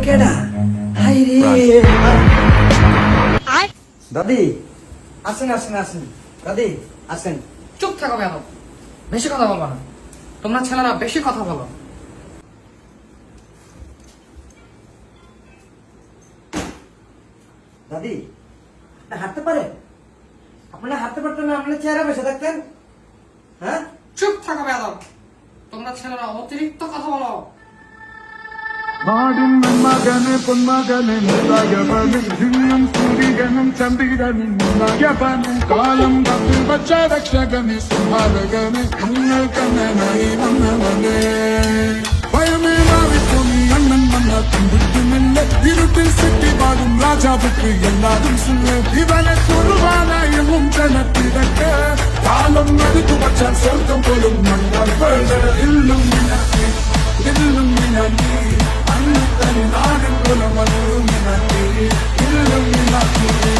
কেডা? হাই রে দাদি, আসেন আসেন আসেন দাদি, আসেন। চুপ থাকো কেন? বেশি কথা বলবা না। তোমরা ছেলেরা বেশি কথা বলো। দাদি, আপনি হাঁটতে পারেন? আপনারা হাঁটতে পারতেন না, আপনার চেয়ারে বসে থাকতেন। হ্যাঁ, চুপ থাকো বেয়াদব। তোমরা ছেলেরা অতিরিক্ত কথা বলো। നാടിൻ മകനെ പൊന്മകനെ മുതായവനും ഹിന്നും സൂര്യനും ചന്ദ്രനും മുതായവനും കാലം തമ്മിൽ വച്ച രക്ഷകനെ സംഹാരകനെ നിങ്ങൾ കണ്ണനായി വന്നവനെ ഭയമേ മാറിപ്പോയി അണ്ണൻ വന്ന കുമ്പുറ്റുമില്ല ഇരുട്ടിൽ സിറ്റി പാടും രാജാവുക്ക് എല്ലാതും സുന്ന് ഇവനെ കുറുവാനായും ജനത്തിരക്ക് കാലം എടുത്തു വച്ചാൽ സ്വർഗം പോലും മണ്ണാൽ ഇല്ലും ഇല്ലും I'm not